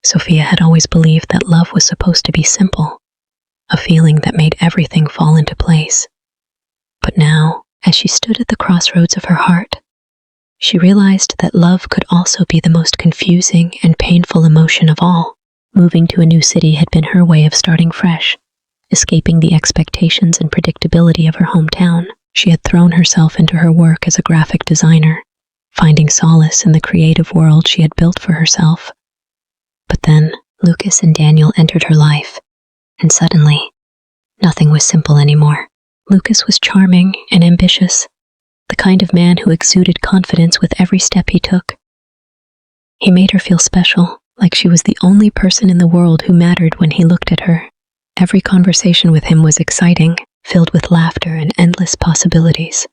Sophia had always believed that love was supposed to be simple, a feeling that made everything fall into place. But now, as she stood at the crossroads of her heart, she realized that love could also be the most confusing and painful emotion of all. Moving to a new city had been her way of starting fresh, escaping the expectations and predictability of her hometown. She had thrown herself into her work as a graphic designer, finding solace in the creative world she had built for herself. But then, Lucas and Daniel entered her life, and suddenly, nothing was simple anymore. Lucas was charming and ambitious, the kind of man who exuded confidence with every step he took. He made her feel special, like she was the only person in the world who mattered when he looked at her. Every conversation with him was exciting, filled with laughter and endless possibilities.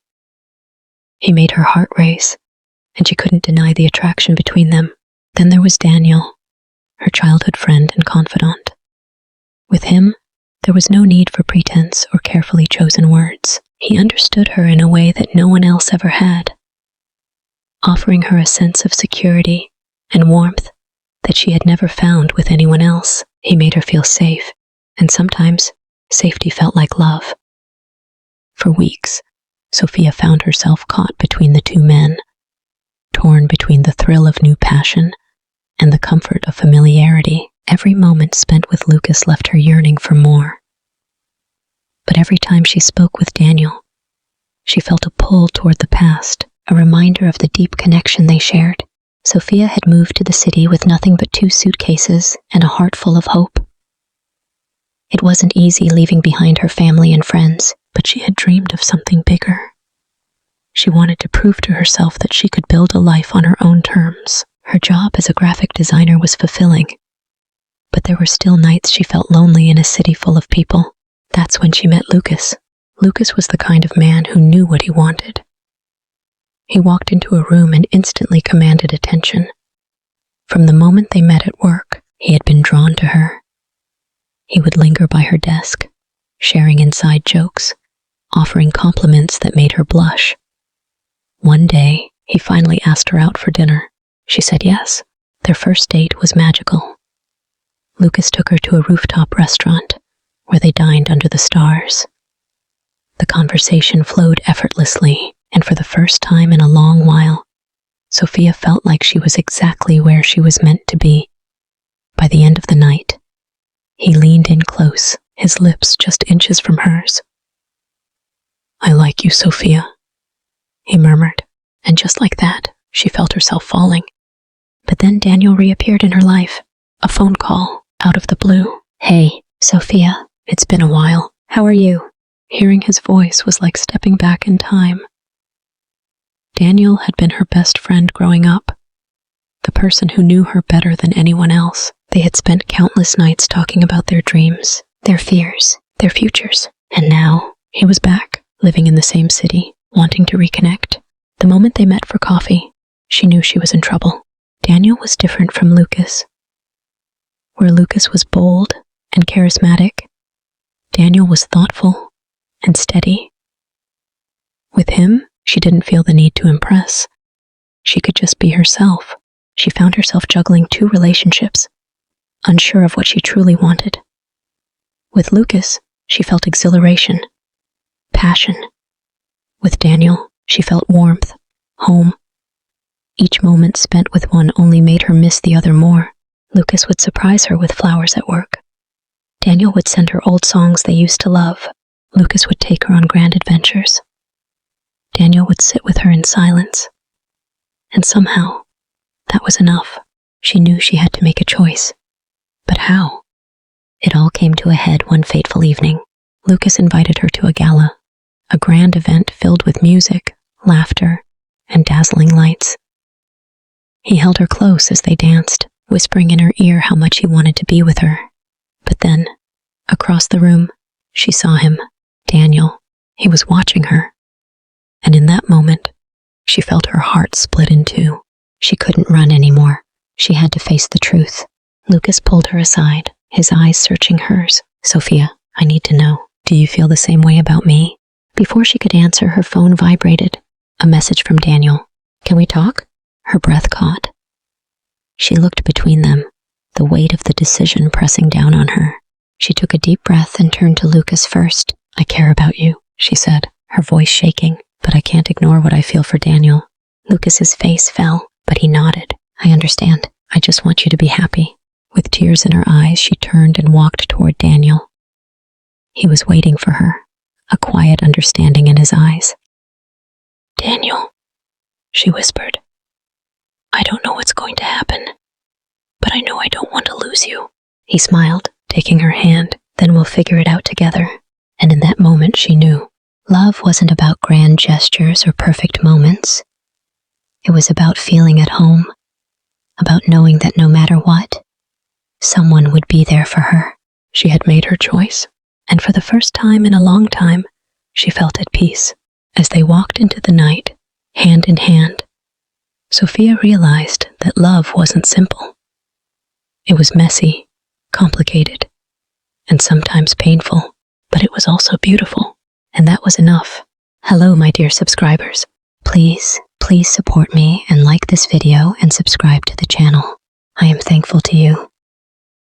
He made her heart race, and she couldn't deny the attraction between them. Then there was Daniel, her childhood friend and confidant. With him, there was no need for pretense or carefully chosen words. He understood her in a way that no one else ever had, offering her a sense of security and warmth that she had never found with anyone else. He made her feel safe, and sometimes safety felt like love. For weeks, Sophia found herself caught between the two men, torn between the thrill of new passion and the comfort of familiarity. Every moment spent with Lucas left her yearning for more. But every time she spoke with Daniel, she felt a pull toward the past, a reminder of the deep connection they shared. Sophia had moved to the city with nothing but 2 suitcases and a heart full of hope. It wasn't easy leaving behind her family and friends, but she had dreamed of something bigger. She wanted to prove to herself that she could build a life on her own terms. Her job as a graphic designer was fulfilling, but there were still nights she felt lonely in a city full of people. That's when she met Lucas. Lucas was the kind of man who knew what he wanted. He walked into a room and instantly commanded attention. From the moment they met at work, he had been drawn to her. He would linger by her desk, sharing inside jokes, offering compliments that made her blush. One day, he finally asked her out for dinner. She said yes. Their first date was magical. Lucas took her to a rooftop restaurant, where they dined under the stars. The conversation flowed effortlessly, and for the first time in a long while, Sophia felt like she was exactly where she was meant to be. By the end of the night, he leaned in close, his lips just inches from hers. "I like you, Sophia," he murmured, and just like that, she felt herself falling. But then Daniel reappeared in her life, a phone call, out of the blue. "Hey, Sophia, it's been a while. How are you?" Hearing his voice was like stepping back in time. Daniel had been her best friend growing up, the person who knew her better than anyone else. They had spent countless nights talking about their dreams, their fears, their futures. And now, he was back, living in the same city, wanting to reconnect. The moment they met for coffee, she knew she was in trouble. Daniel was different from Lucas. Where Lucas was bold and charismatic, Daniel was thoughtful and steady. With him, she didn't feel the need to impress. She could just be herself. She found herself juggling 2 relationships, unsure of what she truly wanted. With Lucas, she felt exhilaration, passion. With Daniel, she felt warmth, home. Each moment spent with one only made her miss the other more. Lucas would surprise her with flowers at work. Daniel would send her old songs they used to love. Lucas would take her on grand adventures. Daniel would sit with her in silence. And somehow, that was enough. She knew she had to make a choice. But how? It all came to a head one fateful evening. Lucas invited her to a gala, a grand event filled with music, laughter, and dazzling lights. He held her close as they danced, whispering in her ear how much he wanted to be with her. But then, across the room, she saw him, Daniel. He was watching her. And in that moment, she felt her heart split in 2. She couldn't run anymore. She had to face the truth. Lucas pulled her aside, his eyes searching hers. "Sophia, I need to know. Do you feel the same way about me?" Before she could answer, her phone vibrated. A message from Daniel. "Can we talk?" Her breath caught. She looked between them, the weight of the decision pressing down on her. She took a deep breath and turned to Lucas first. "I care about you," she said, her voice shaking, "but I can't ignore what I feel for Daniel." Lucas's face fell, but he nodded. "I understand. I just want you to be happy." With tears in her eyes, she turned and walked toward Daniel. He was waiting for her, a quiet understanding in his eyes. "Daniel," she whispered, "I don't know what's going to happen, but I know I don't want to lose you." He smiled, taking her hand. "Then we'll figure it out together." And in that moment she knew. Love wasn't about grand gestures or perfect moments. It was about feeling at home, about knowing that no matter what, someone would be there for her. She had made her choice, and for the first time in a long time, she felt at peace. As they walked into the night, hand in hand, Sophia realized that love wasn't simple. It was messy, complicated, and sometimes painful, but it was also beautiful, and that was enough. Hello, my dear subscribers. Please support me and like this video and subscribe to the channel. I am thankful to you.